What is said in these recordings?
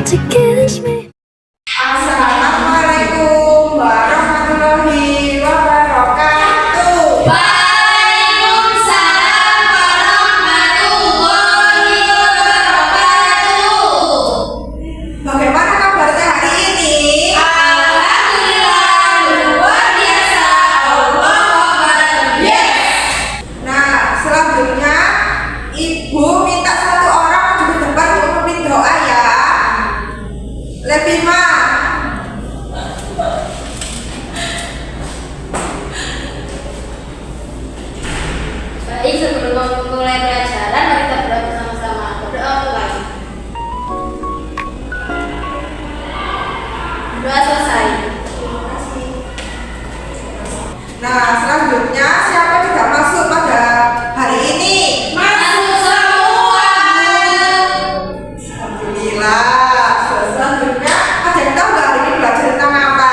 to kiss me. Assalamualaikum warahmatullahi wabarakatuh. Waalaikumsalam warahmatullahi wabarakatuh. Bagaimana kabarnya hari ini? Alhamdulillah luar biasa. Allahu Akbar. Yes. Nah, selanjutnya Ibu minta satu orang maju ke depan untuk memimpin doa ya. Levima. Baik, sebelum memulai pelajaran, mari kita berdoa bersama-sama. Berdoa mulai. Doa selesai. Nah, selanjutnya siapa tidak masuk pada hari ini? Masuk semua. Alhamdulillah. Selanjutnya ada yang tahu nggak hari ini belajar tentang apa?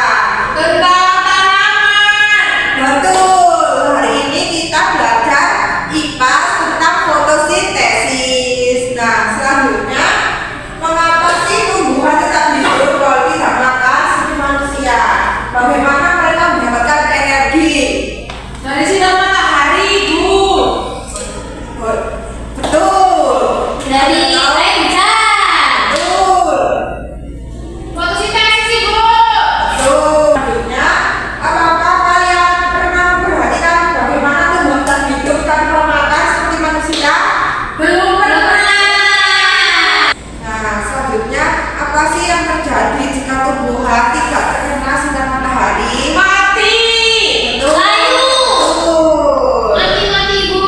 Tentang tanaman. Betul. Hari ini kita belajar IPA tentang fotosintesis. Nah, selanjutnya mengapa sih tumbuhan tetap hidup kalau tidak makan seperti manusia? Bagaimana mereka mendapatkan energi? Dari sinar matahari, Bu. Betul. Dari hujan. Betul. Fotosintesis, Bu. Betul. Selanjutnya, apakah kalian pernah memperhatikan bagaimana tumbuhan hidup tanpa makan seperti manusia? Belum pernah. Nah, selanjutnya apa sih yang terjadi jika tumbuhan tidak terkena sinar matahari? Mati. Betul. Layu. Betul. Mati, Bu.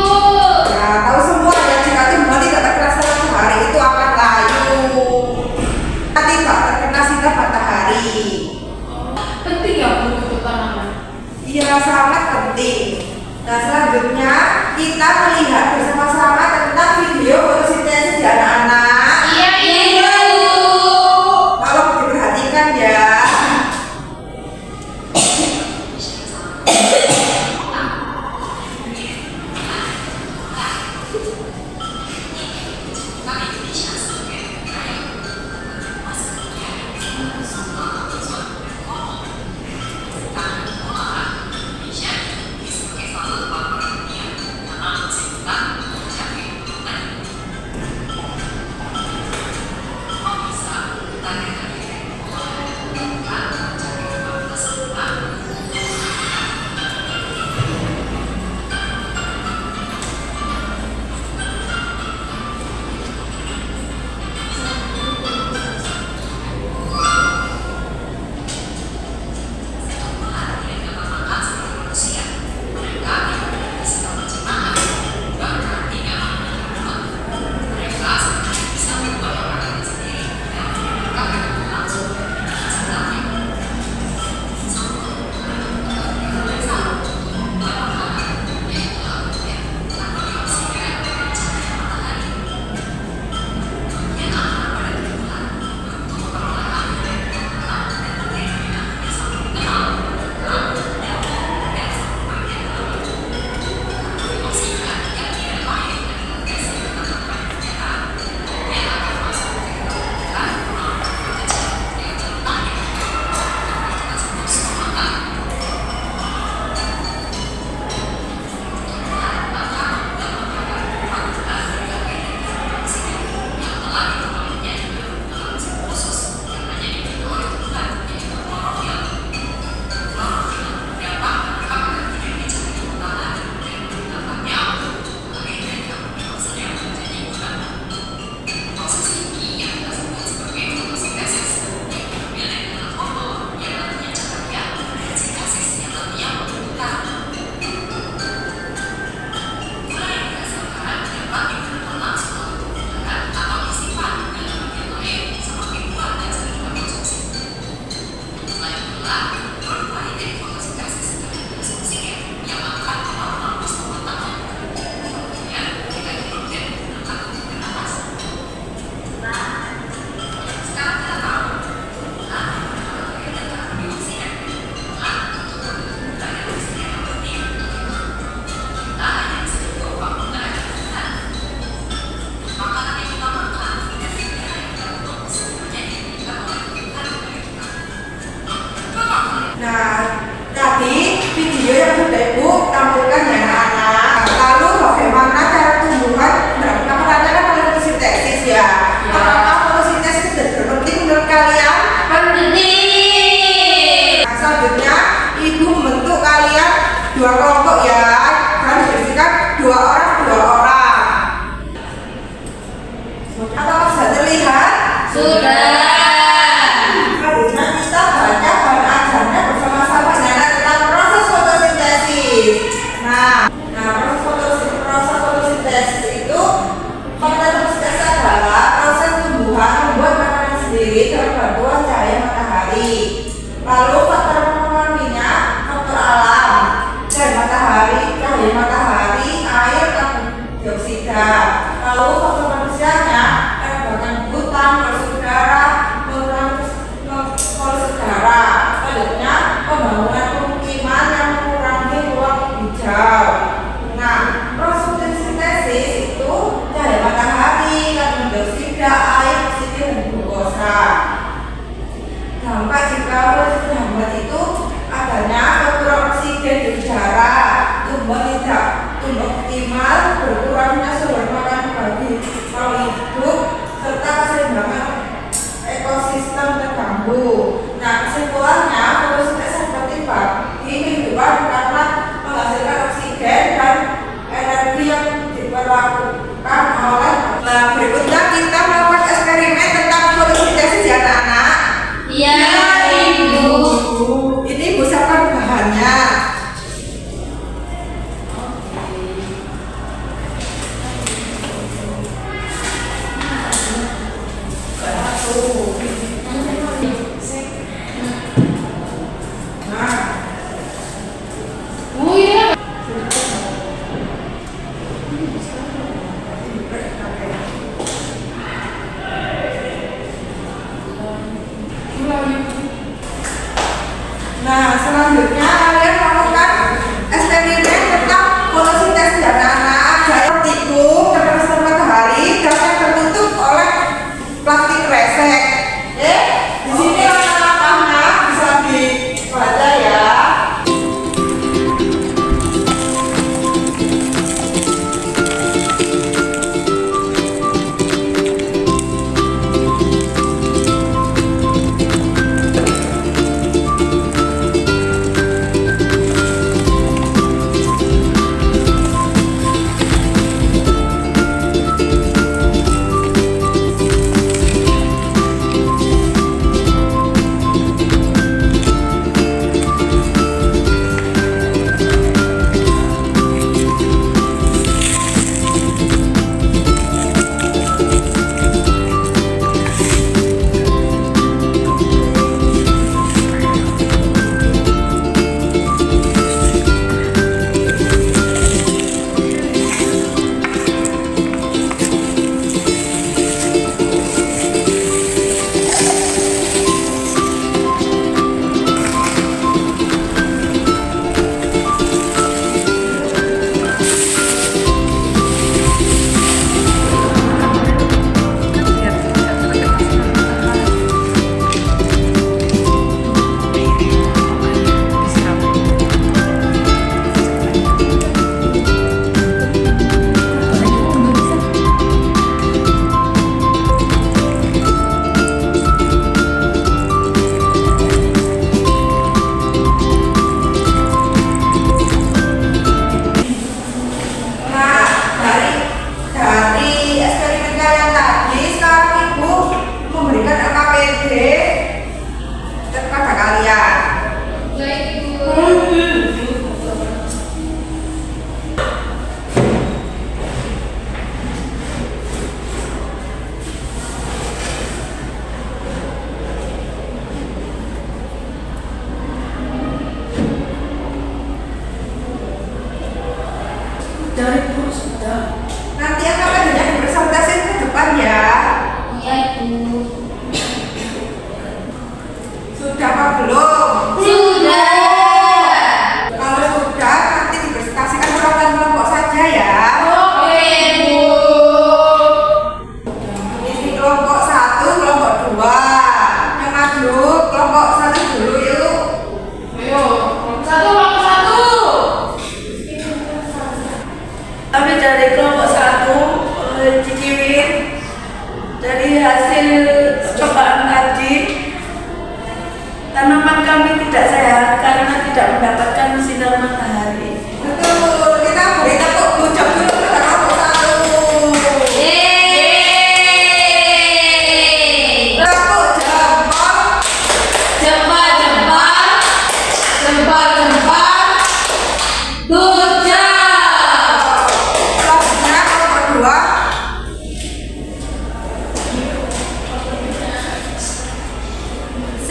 Nah, tahu semua ya jika tumbuhan tidak terkena sinar matahari itu akan layu. Tidak terkena sinar matahari. Penting ya, Bu, untuk tanaman. Iya, sangat penting. Nah, selanjutnya kita melihat bersama-sama tentang video fotosintesis di anak-anak. Iya, Bu. Tolong diperhatikan ya.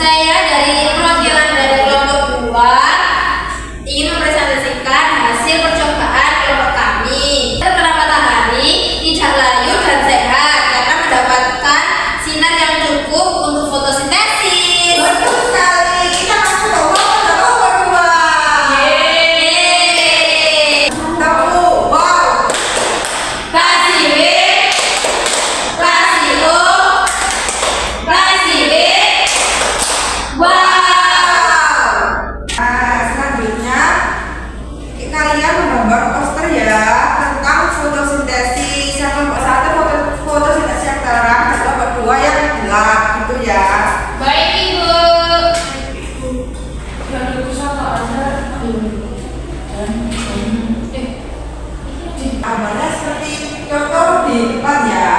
Saya dari perwakilan dari kelompok 2 ingin mempresentasikan hasil percobaan kelompok kami. Terkena matahari tidak layu dan sehat karena mendapatkan sinar yang cukup untuk fotosintesis. Betul sekali. Kita masuk ke kelompok kedua. Yeay. Tepuk. Wow. Kasih B, kasih O, kasih B. Wow. Nah, selanjutnya kalian menggambar poster ya tentang fotosintesis. Yang kelompok 1 fotosintesis yang terang, dan kelompok 2 yang gelap gitu ya. Baik Ibu. Gambarnya seperti contoh di depan ya.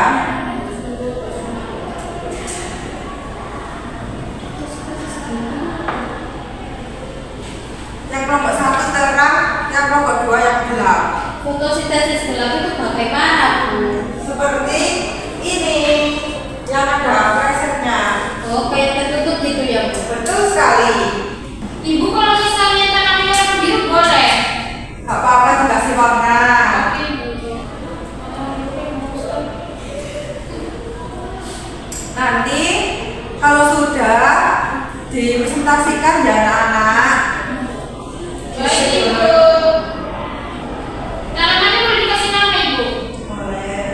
Yang kelompok 1 terang, yang kelompok 2 yang gelap. Fotosintesis gelap itu bagaimana Bu? Seperti ini yang ada flashernya. Oh, kayak tertutup gitu ya Bu? Betul sekali. Ibu kalau misalnya tanamnya warna biru boleh? Gak apa-apa dikasih warna. Oke Bu. Nanti kalau sudah dipresentasikan ya anak-anak. Baik Ibu. Tanamannya boleh dikasih nama Ibu? Boleh.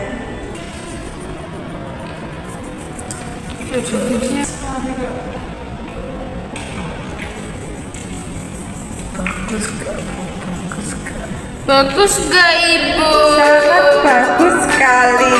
Bagus gak Ibu? Sangat bagus sekali.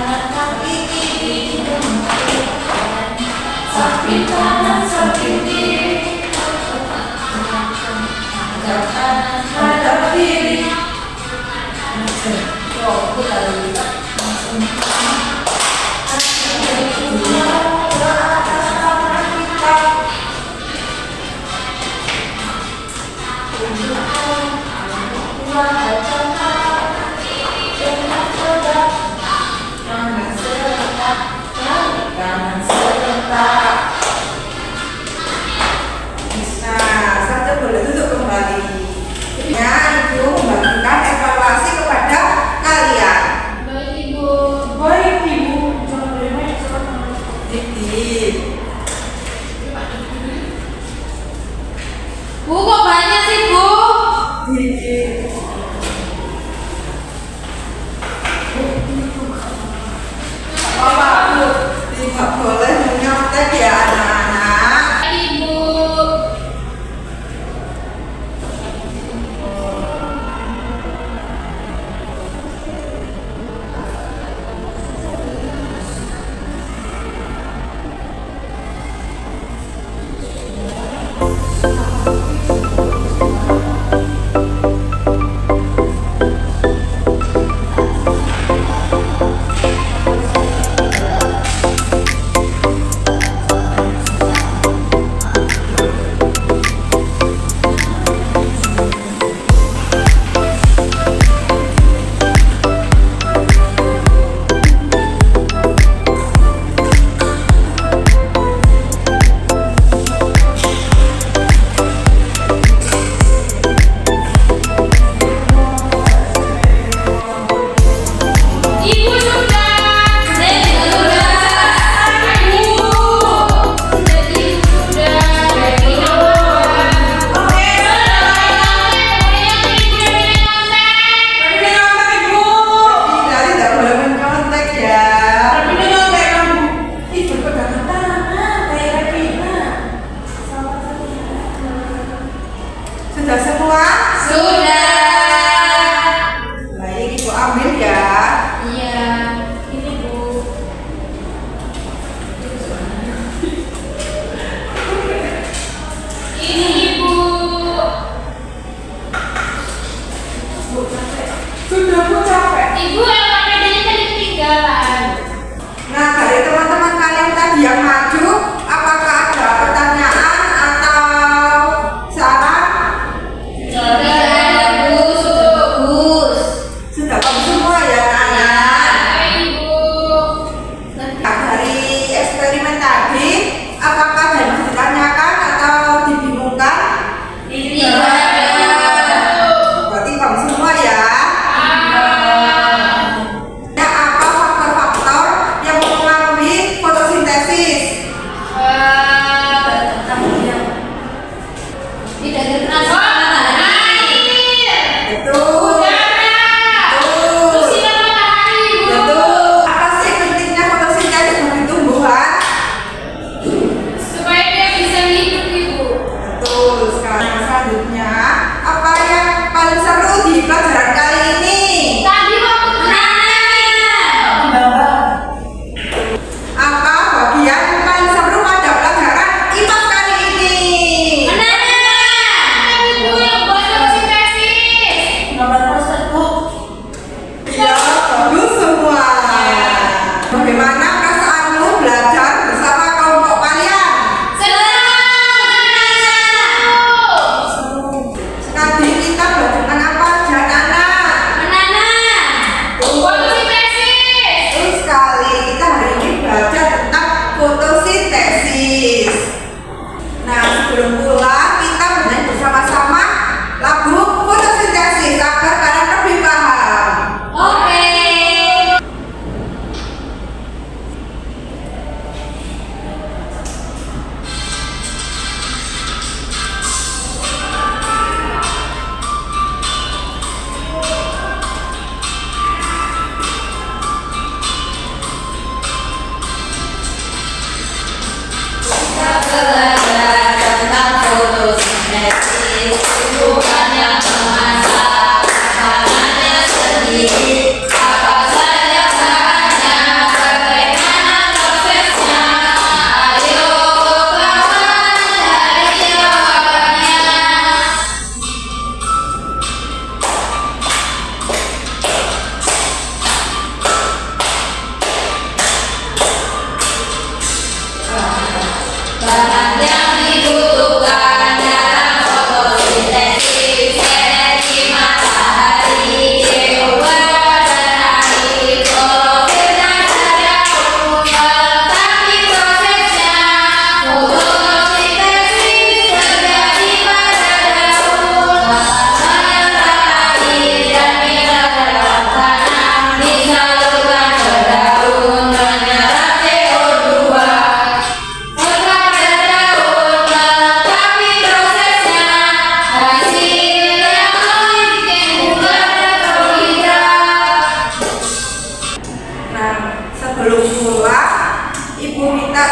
kaki kiri, samping kanan, samping kiri, hadap kanan, hadap kiri. kanan serentak. Nah, saja boleh duduk kembali. Ya, Ibu membagikan evaluasi kepada kalian. sebelum pulang, Ibu minta